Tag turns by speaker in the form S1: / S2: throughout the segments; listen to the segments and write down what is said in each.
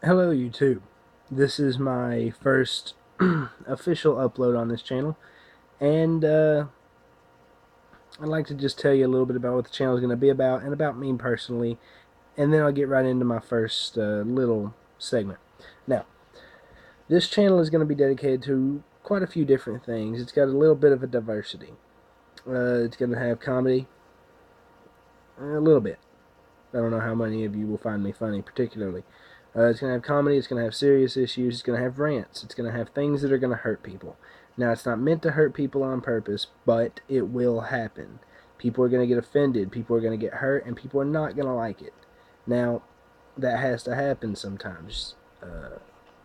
S1: Hello YouTube. This is my first official upload on this channel, and I'd like to just tell you a little bit about what the channel is going to be about and about me personally, and then I'll get right into my first little segment. Now, this channel is going to be dedicated to quite a few different things. It's got a little bit of a diversity. It's going to have comedy, a little bit. I don't know how many of you will find me funny particularly. It's going to have comedy, it's going to have serious issues, it's going to have rants, it's going to have things that are going to hurt people. Now, it's not meant to hurt people on purpose, but it will happen. People are going to get offended, people are going to get hurt, and people are not going to like it. Now, that has to happen sometimes.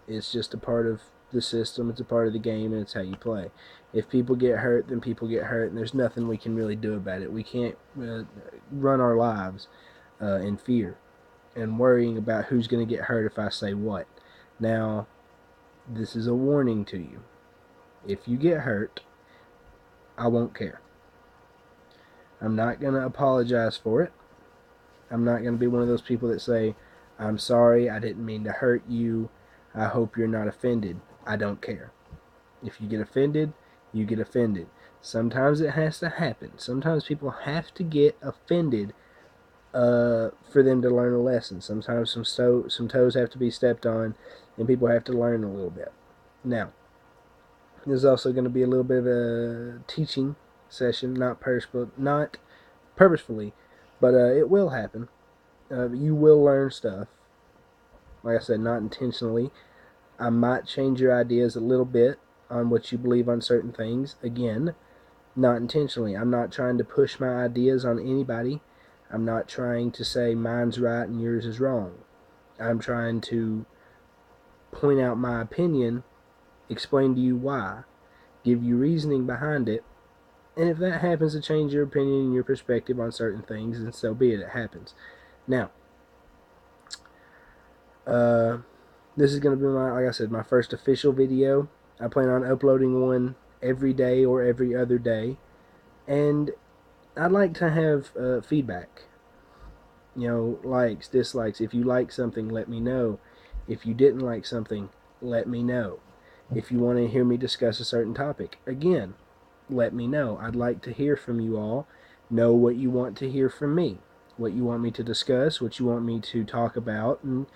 S1: It's just a part of the system, it's a part of the game, and it's how you play. If people get hurt, then people get hurt, and there's nothing we can really do about it. We can't run our lives in fear and worrying about who's going to get hurt if I say what. Now, this is a warning to you. If you get hurt, I won't care. I'm not going to apologize for it. I'm not going to be one of those people that say, I'm sorry, I didn't mean to hurt you. I hope you're not offended. I don't care. If you get offended, you get offended. Sometimes it has to happen. Sometimes people have to get offended for them to learn a lesson. Sometimes some toes have to be stepped on, and people have to learn a little bit. Now, there's also going to be a little bit of a teaching session, not purposefully, but it will happen. You will learn stuff. Like I said, not intentionally. I might change your ideas a little bit on what you believe on certain things. Again, not intentionally. I'm not trying to push my ideas on anybody. I'm not trying to say mine's right and yours is wrong. I'm trying to point out my opinion, explain to you why, give you reasoning behind it, and if that happens to change your opinion and your perspective on certain things, then so be it. It happens. Now, this is going to be like I said, my first official video. I plan on uploading one every day or every other day, and I'd like to have feedback. Likes, dislikes. If you like something, let me know. If you didn't like something, let me know. If you want to hear me discuss a certain topic, again, let me know. I'd like to hear from you all. Know what you want to hear from me, what you want me to discuss, what you want me to talk about and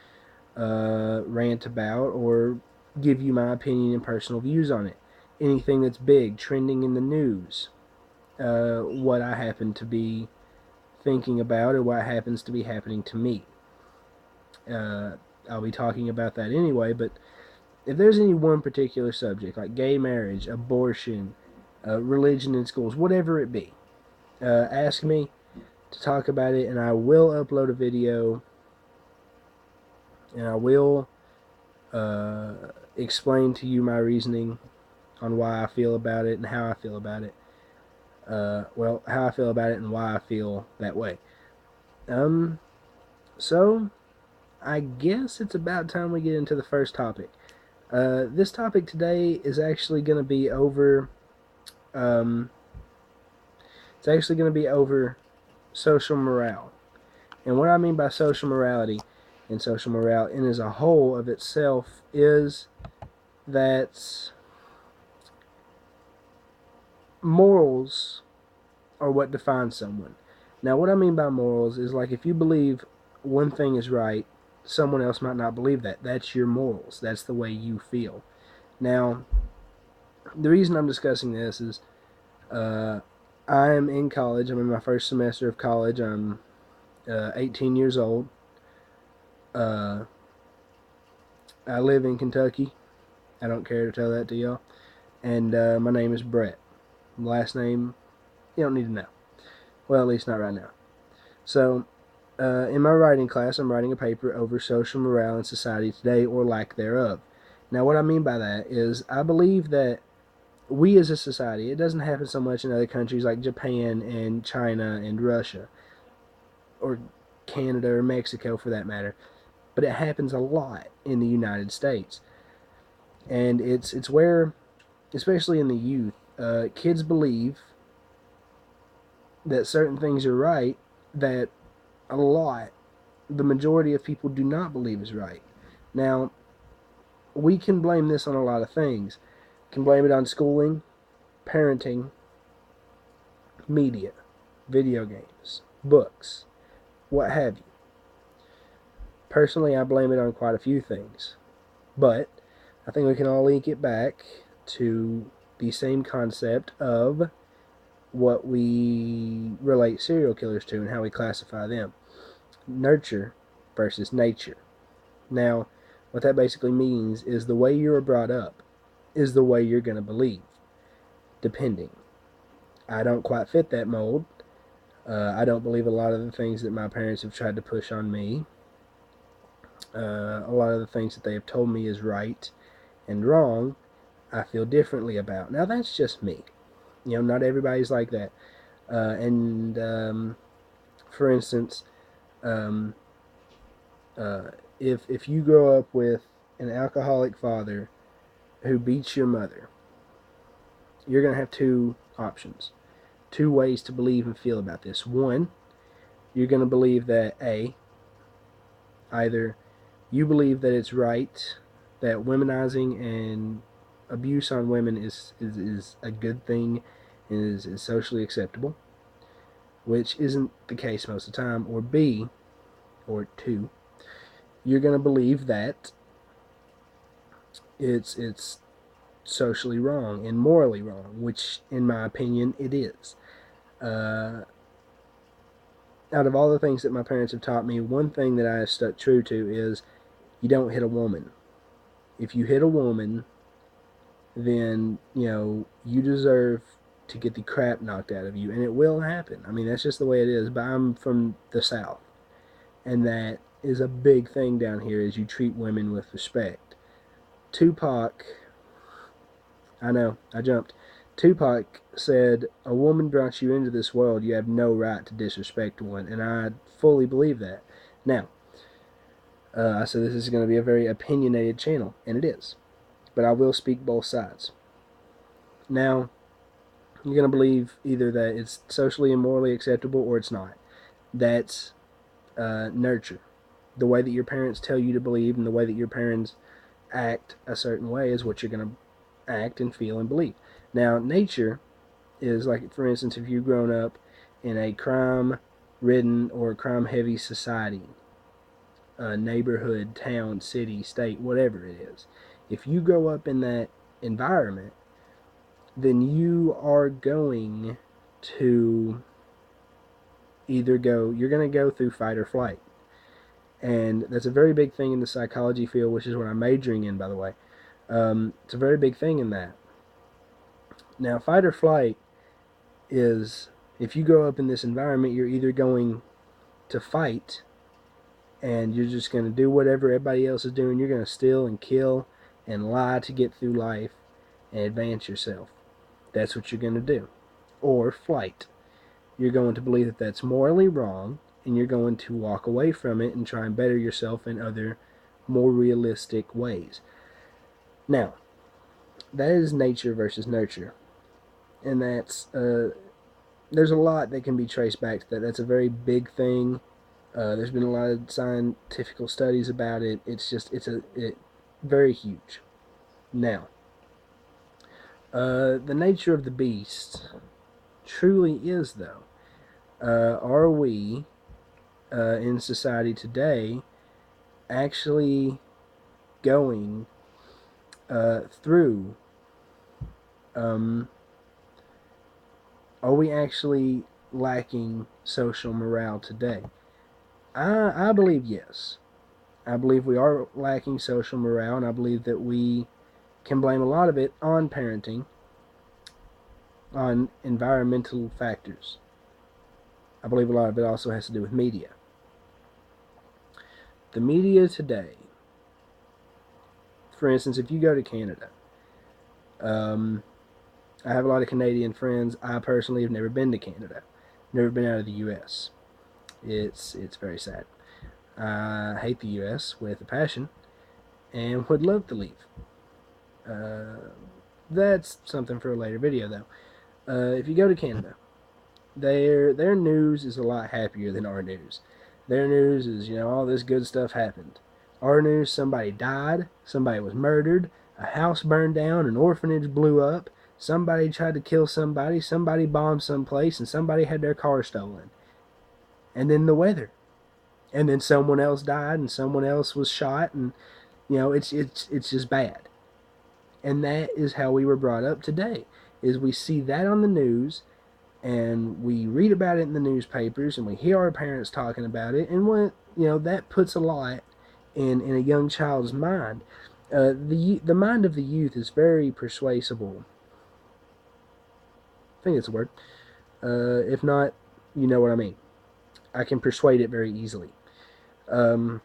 S1: rant about, or give you my opinion and personal views on it. Anything that's big, trending in the news, what I happen to be thinking about, or what happens to be happening to me. I'll be talking about that anyway, but if there's any one particular subject, like gay marriage, abortion, religion in schools, whatever it be, ask me to talk about it, and I will upload a video, and I will explain to you my reasoning on why I feel about it and how I feel about it. How I feel about it and why I feel that way. So I guess it's about time we get into the first topic. This topic today is actually going to be over. It's actually going to be over social morale, and what I mean by social morality and social morale in as a whole of itself is that morals are what defines someone. Now, what I mean by morals is like if you believe one thing is right, someone else might not believe that. That's your morals. That's the way you feel. Now, the reason I'm discussing this is I am in college. I'm in my first semester of college. I'm 18 years old. I live in Kentucky. I don't care to tell that to y'all. And my name is Brett. Last name, you don't need to know. Well, at least not right now. So, in my writing class, I'm writing a paper over social morale in society today, or lack thereof. Now, what I mean by that is I believe that we as a society, it doesn't happen so much in other countries like Japan and China and Russia, or Canada or Mexico for that matter, but it happens a lot in the United States. And it's where, especially in the youth, kids believe that certain things are right that the majority of people do not believe is right. Now, we can blame this on a lot of things. We can blame it on schooling, parenting, media, video games, books, what have you. Personally, I blame it on quite a few things. But I think we can all link it back to the same concept of what we relate serial killers to and how we classify them. Nurture versus nature. Now, what that basically means is the way you were brought up is the way you're going to believe, depending. I don't quite fit that mold. I don't believe a lot of the things that my parents have tried to push on me. A lot of the things that they have told me is right and wrong, I feel differently about. Now, that's just me. You know, not everybody's like that. For instance, um, if you grow up with an alcoholic father who beats your mother, you're going to have two options, two ways to believe and feel about this. One, you're going to believe that either you believe that it's right, that womanizing and abuse on women is a good thing and is socially acceptable, which isn't the case most of the time. Or B, or two, you're going to believe that it's socially wrong and morally wrong, which in my opinion it is. Out of all the things that my parents have taught me, one thing that I have stuck true to is you don't hit a woman. If you hit a woman, then, you know, you deserve to get the crap knocked out of you, and it will happen. I mean, that's just the way it is. But I'm from the South, and that is a big thing down here, is you treat women with respect. Tupac, I know, I jumped. Tupac said, "A woman brought you into this world, you have no right to disrespect one," and I fully believe that. Now, I said this is going to be a very opinionated channel, and it is. But I will speak both sides. Now, you're going to believe either that it's socially and morally acceptable or it's not. That's nurture. The way that your parents tell you to believe and the way that your parents act a certain way is what you're going to act and feel and believe. Now, nature is like, for instance, if you've grown up in a crime-ridden or crime-heavy society, neighborhood, town, city, state, whatever it is, if you grow up in that environment, then you are going to you're going to go through fight or flight. And that's a very big thing in the psychology field, which is what I'm majoring in, by the way. It's a very big thing in that. Now, fight or flight is, if you grow up in this environment, you're either going to fight and you're just going to do whatever everybody else is doing. You're going to steal and kill and lie to get through life and advance yourself. That's what you're going to do. Or flight. You're going to believe that that's morally wrong, and you're going to walk away from it and try and better yourself in other more realistic ways. Now, that is nature versus nurture. And that's, there's a lot that can be traced back to that. That's a very big thing. There's been a lot of scientific studies about it. It's very huge. Now, the nature of the beast truly is, though, are we in society today actually going through, are we actually lacking social morale today? I believe yes. I believe we are lacking social morale, and I believe that we can blame a lot of it on parenting, on environmental factors. I believe a lot of it also has to do with media. The media today, for instance, if you go to Canada, I have a lot of Canadian friends. I personally have never been to Canada, never been out of the U.S. It's very sad. I hate the U.S. with a passion and would love to leave. That's something for a later video, though. If you go to Canada, their news is a lot happier than our news. Their news is, you know, all this good stuff happened. Our news, somebody died, somebody was murdered, a house burned down, an orphanage blew up, somebody tried to kill somebody bombed someplace, and somebody had their car stolen. And then the weather. And then someone else died and someone else was shot, and it's just bad. And that is how we were brought up today. Is we see that on the news, and we read about it in the newspapers, and we hear our parents talking about it, and that puts a lot in a young child's mind. The mind of the youth is very persuasible. I think it's a word. If not, you know what I mean. I can persuade it very easily. They're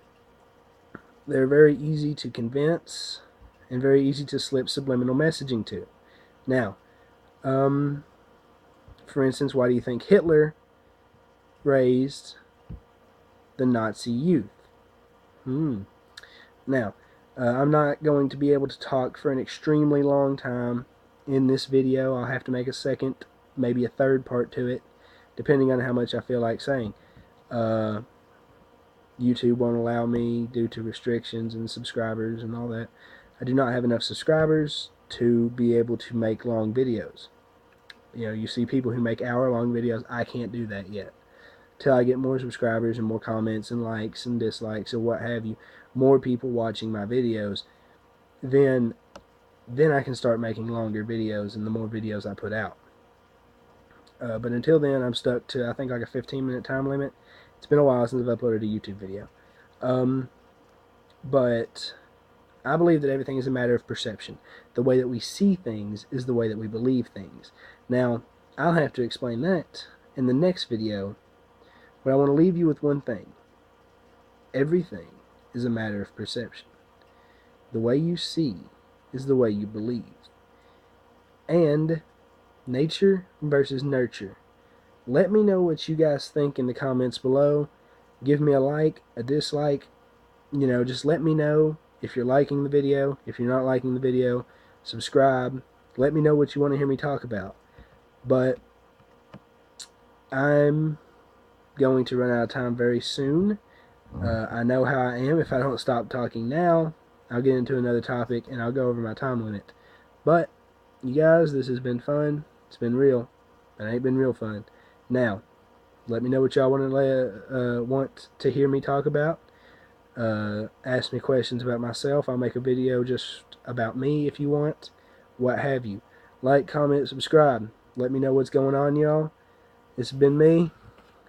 S1: very easy to convince and very easy to slip subliminal messaging to. Now, for instance, why do you think Hitler raised the Nazi youth? Now, I'm not going to be able to talk for an extremely long time in this video. I'll have to make a second, maybe a third part to it, depending on how much I feel like saying. YouTube won't allow me due to restrictions and subscribers and all that. I do not have enough subscribers to be able to make long videos. You see people who make hour-long videos. I can't do that yet. Till I get more subscribers and more comments and likes and dislikes or what have you, more people watching my videos, then I can start making longer videos and the more videos I put out. But until then, I'm stuck to, I think, like a 15-minute time limit. It's been a while since I've uploaded a YouTube video. But I believe that everything is a matter of perception. The way that we see things is the way that we believe things. Now, I'll have to explain that in the next video, but I want to leave you with one thing. Everything is a matter of perception. The way you see is the way you believe. And nature versus nurture. Let me know what you guys think in the comments below. Give me a like, a dislike. Just let me know if you're liking the video. If you're not liking the video, subscribe. Let me know what you want to hear me talk about. But I'm going to run out of time very soon. I know how I am. If I don't stop talking now, I'll get into another topic and I'll go over my time limit. But, you guys, this has been fun. It's been real. It ain't been real fun. Now, let me know what y'all want to hear me talk about. Ask me questions about myself. I'll make a video just about me if you want. What have you. Like, comment, subscribe. Let me know what's going on, y'all. It's been me.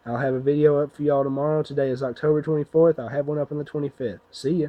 S1: I'll have a video up for y'all tomorrow. Today is October 24th. I'll have one up on the 25th. See ya.